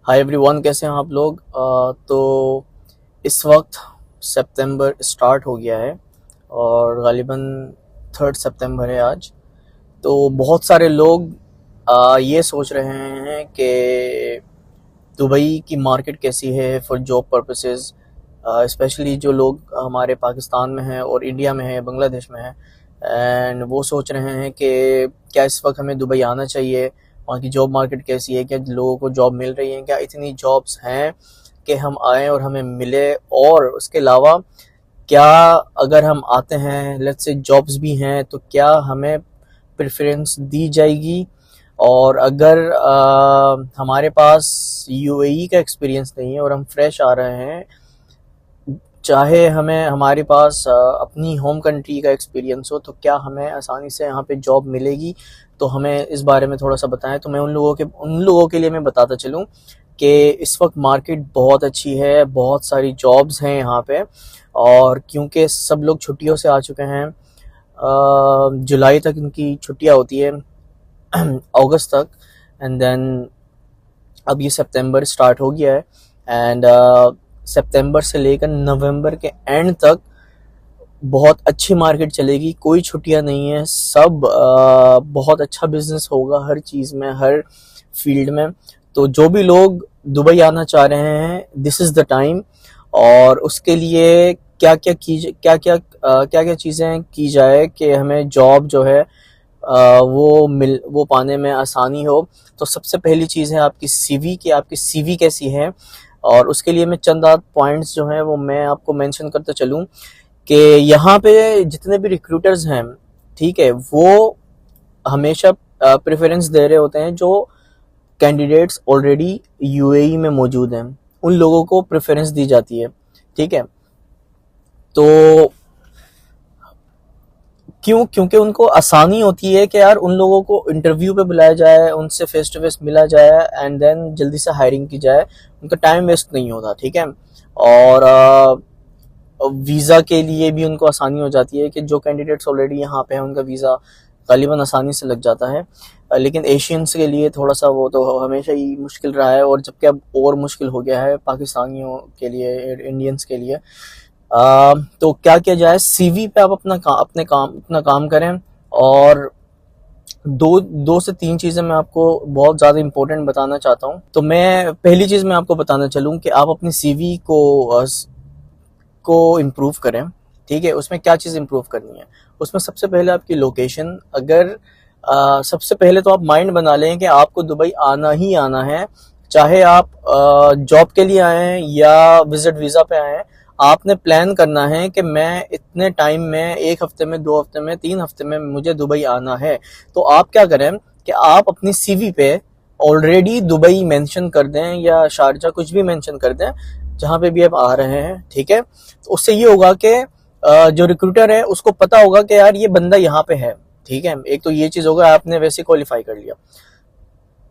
Hi everyone, कैसे हैं आप लोग। तो इस वक्त सितंबर स्टार्ट हो गया है और गालिबन 3 सितंबर है आज। तो बहुत सारे लोग ये सोच रहे हैं कि दुबई की मार्केट कैसी है फॉर जॉब पर्पसेस, स्पेशली जो लोग हमारे पाकिस्तान में हैं और इंडिया में हैं, बांग्लादेश में हैं। एंड वो सोच रहे हैं कि क्या इस वक्त हमें दुबई आना चाहिए, वहाँ की जॉब मार्केट कैसी है, क्या लोगों को जॉब मिल रही है, क्या इतनी जॉब्स हैं कि हम आएँ और हमें मिले। और उसके अलावा क्या अगर हम आते हैं, लेट्स से जॉब्स भी हैं, तो क्या हमें प्रेफरेंस दी जाएगी। और अगर हमारे पास यूएई का एक्सपीरियंस नहीं है और हम फ्रेश आ रहे हैं, चाहे हमें हमारे पास अपनी होम कंट्री का एक्सपीरियंस हो, तो क्या हमें आसानी से यहाँ पे जॉब मिलेगी। तो हमें इस बारे में थोड़ा सा बताएं। तो मैं उन लोगों के लिए मैं बताता चलूँ कि इस वक्त मार्केट बहुत अच्छी है, बहुत सारी जॉब्स हैं यहाँ पे। और क्योंकि सब लोग छुट्टियों से आ चुके हैं, जुलाई तक इनकी छुट्टियाँ होती है अगस्त तक, एंड देन अब ये सितंबर स्टार्ट हो गया है। एंड सितंबर से लेकर नवंबर के एंड तक बहुत अच्छी मार्केट चलेगी, कोई छुट्टियां नहीं है, सब बहुत अच्छा बिजनेस होगा हर चीज़ में, हर फील्ड में। तो जो भी लोग दुबई आना चाह रहे हैं, दिस इज़ द टाइम। और उसके लिए क्या क्या चीज़ें की जाए कि हमें जॉब जो है वो पाने में आसानी हो। तो सबसे पहली चीज़ है आपकी सीवी, कि आपकी सीवी कैसी है। और उसके लिए मैं चंद आध पॉइंट्स जो हैं वो मैं आपको मेंशन करते चलूँ कि यहाँ पे जितने भी रिक्रूटर्स हैं, ठीक है, वो हमेशा प्रेफरेंस दे रहे होते हैं जो कैंडिडेट्स ऑलरेडी यूएई में मौजूद हैं, उन लोगों को प्रेफरेंस दी जाती है। ठीक है, तो क्योंकि उनको आसानी होती है कि यार उन लोगों को इंटरव्यू पे बुलाया जाए, उनसे फेस टू फेस मिला जाए, एंड देन जल्दी से हायरिंग की जाए, उनका टाइम वेस्ट नहीं होता। ठीक है, और वीज़ा के लिए भी उनको आसानी हो जाती है कि जो कैंडिडेट्स ऑलरेडी यहाँ पे हैं उनका वीज़ा गालिबन आसानी से लग जाता है। लेकिन एशियंस के लिए थोड़ा सा वो तो हमेशा ही मुश्किल रहा है, और जबकि अब और मुश्किल हो गया है पाकिस्तानियों के लिए, इंडियंस के लिए। तो क्या किया जाए, सीवी पे आप अपना काम करें। और दो से तीन चीज़ें मैं आपको बहुत ज़्यादा इंपॉर्टेंट बताना चाहता हूँ। तो मैं पहली चीज़ मैं आपको बताना चलूँ कि आप अपनी सीवी को इम्प्रूव करें। ठीक है, उसमें क्या चीज़ इम्प्रूव करनी है, उसमें सबसे पहले आपकी लोकेशन। अगर सबसे पहले तो आप माइंड बना लें कि आपको दुबई आना ही आना है, चाहे आप जॉब के लिए आए हैं या विजिट वीज़ा पे आए हैं। आपने प्लान करना है कि मैं इतने टाइम में, 1 हफ्ते में, 2 हफ्ते में, 3 हफ्ते में मुझे दुबई आना है। तो आप क्या करें कि आप अपनी सीवी पे ऑलरेडी दुबई मेंशन कर दें या शारजा, कुछ भी मेंशन कर दें जहाँ पे भी आप आ रहे हैं। ठीक है, तो उससे ये होगा कि जो रिक्रूटर है उसको पता होगा कि यार ये बंदा यहाँ पे है। ठीक है, एक तो ये चीज़ होगा, आपने वैसे क्वालिफाई कर लिया।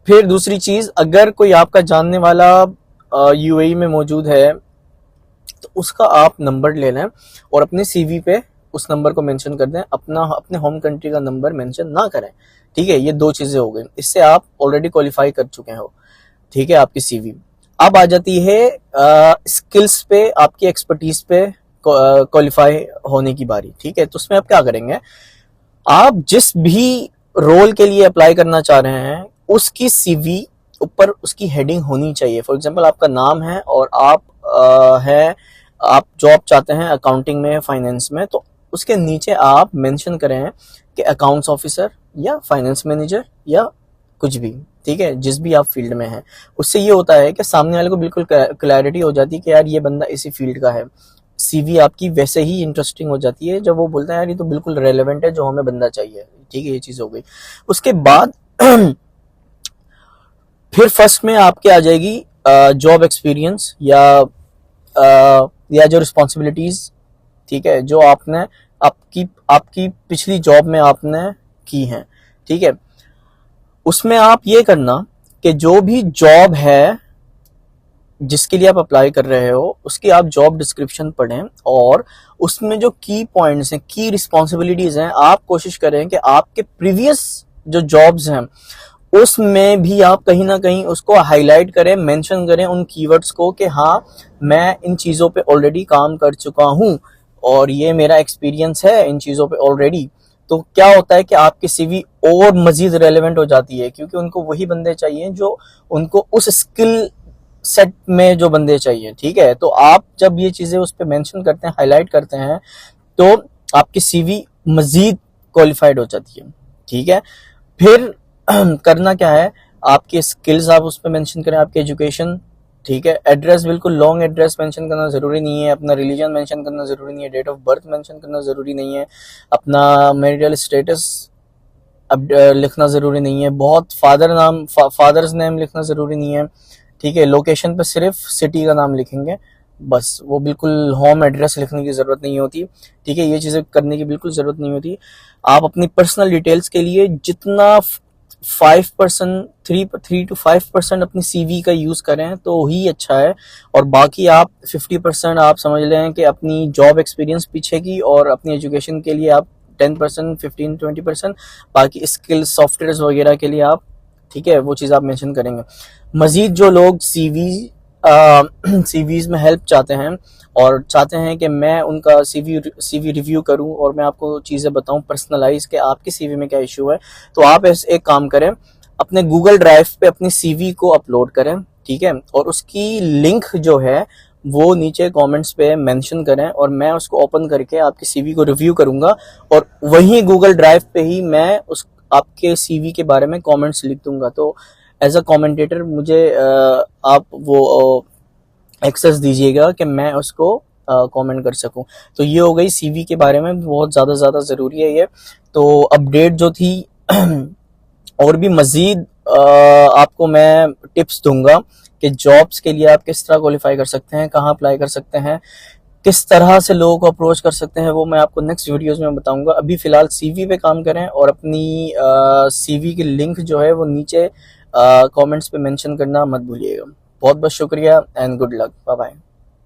फिर दूसरी चीज़, अगर कोई आपका जानने वाला यूएई में मौजूद है, तो उसका आप नंबर ले लें और अपने सीवी पे उस नंबर को मेंशन कर दें, अपने होम कंट्री का नंबर मेंशन ना करें। ठीक है, ये दो चीज़ें हो गई, इससे आप ऑलरेडी क्वालिफाई कर चुके हो। ठीक है, आपकी सीवी। अब आ जाती है स्किल्स पे, आपकी एक्सपर्टीज पे क्वालिफाई होने की बारी। ठीक है, तो उसमें आप क्या करेंगे, आप जिस भी रोल के लिए अप्लाई करना चाह रहे हैं उसकी सीवी ऊपर उसकी हेडिंग होनी चाहिए। फॉर एग्जांपल आपका नाम है और आप जॉब चाहते हैं अकाउंटिंग में, फाइनेंस में, तो उसके नीचे आप मेंशन करें कि अकाउंट्स ऑफिसर या फाइनेंस मैनेजर या कुछ भी। ठीक है, जिस भी आप फील्ड में हैं। उससे ये होता है कि सामने वाले को बिल्कुल क्लैरिटी हो जाती है कि यार ये बंदा इसी फील्ड का है। सीवी आपकी वैसे ही इंटरेस्टिंग हो जाती है जब वो बोलता है यार ये तो बिल्कुल रेलेवेंट है, जो हमें बंदा चाहिए। ठीक है, ये चीज़ हो गई। उसके बाद फिर फर्स्ट में आपके आ जाएगी जॉब एक्सपीरियंस या जो रिस्पॉन्सिबिलिटीज। ठीक है, जो आपने आपकी आपकी पिछली जॉब में आपने की हैं। ठीक है, उसमें आप ये करना कि जो भी जॉब है जिसके लिए आप अप्लाई कर रहे हो, उसकी आप जॉब डिस्क्रिप्शन पढ़ें और उसमें जो की पॉइंट्स हैं, की रिस्पॉन्सिबिलिटीज हैं, आप कोशिश करें कि आपके प्रीवियस जो जॉब्स हैं उसमें भी आप कहीं ना कहीं उसको हाईलाइट करें, मेंशन करें उन कीवर्ड्स को कि हाँ मैं इन चीज़ों पे ऑलरेडी काम कर चुका हूँ और ये मेरा एक्सपीरियंस है इन चीज़ों पे ऑलरेडी। तो क्या होता है कि आपकी सीवी और मजीद रेलेवेंट हो जाती है, क्योंकि उनको वही बंदे चाहिए जो उनको उस स्किल सेट में जो बंदे चाहिए। ठीक है, तो आप जब ये चीज़ें उस पर मेंशन करते हैं, हाईलाइट करते हैं, तो आपकी सीवी मजीद क्वालिफाइड हो जाती है। ठीक है, फिर करना क्या है, आपके स्किल्स आप उस पर मेंशन करें, आपकी एजुकेशन। ठीक है, एड्रेस बिल्कुल लॉन्ग एड्रेस मेंशन करना ज़रूरी नहीं है, अपना रिलीजन मेंशन करना ज़रूरी नहीं है, डेट ऑफ बर्थ मेंशन करना ज़रूरी नहीं है, अपना मैरिटल स्टेटस अब लिखना ज़रूरी नहीं है, बहुत फादर्स नेम लिखना ज़रूरी नहीं है। ठीक है, लोकेशन पे सिर्फ सिटी का नाम लिखेंगे बस, वो बिल्कुल होम एड्रेस लिखने की ज़रूरत नहीं होती। ठीक है, ये चीज़ें करने की बिल्कुल ज़रूरत नहीं होती। आप अपनी पर्सनल डिटेल्स के लिए जितना 5%, 3 to 5% अपनी सीवी का यूज़ करें तो ही अच्छा है, और बाकी आप 50% आप समझ लें कि अपनी जॉब एक्सपीरियंस पीछे की और अपनी एजुकेशन के लिए आप 10%, 15-20% बाकी स्किल सॉफ्टवेयर वगैरह के लिए आप, ठीक है, वो चीज़ आप मेंशन करेंगे। मजीद जो लोग सीवीज में हेल्प चाहते हैं और चाहते हैं कि मैं उनका सीवी रिव्यू करूं और मैं आपको चीज़ें बताऊं पर्सनलाइज के आपकी सीवी में क्या इशू है, तो आप एक काम करें, अपने गूगल ड्राइव पे अपनी सीवी को अपलोड करें। ठीक है, और उसकी लिंक जो है वो नीचे कमेंट्स पे मेंशन करें और मैं उसको ओपन करके आपकी सीवी को रिव्यू करूंगा और वहीं गूगल ड्राइव पे ही मैं उस आपके सीवी के बारे में कमेंट्स लिख दूंगा। तो एज अ कमेंटेटर मुझे आप वो एक्सेस दीजिएगा कि मैं उसको कमेंट कर सकूं। तो ये हो गई सीवी के बारे में, बहुत ज़्यादा ज़रूरी है ये। तो अपडेट जो थी और भी मज़ीद आपको मैं टिप्स दूंगा कि जॉब्स के लिए आप किस तरह क्वालिफाई कर सकते हैं, कहाँ अप्लाई कर सकते हैं, किस तरह से लोगों को अप्रोच कर सकते हैं, वो मैं आपको नेक्स्ट वीडियोस में बताऊंगा। अभी फ़िलहाल सीवी पे काम करें और अपनी सीवी की लिंक जो है वो नीचे कमेंट्स पे मेंशन करना मत भूलिएगा। बहुत बहुत शुक्रिया and good luck, bye bye.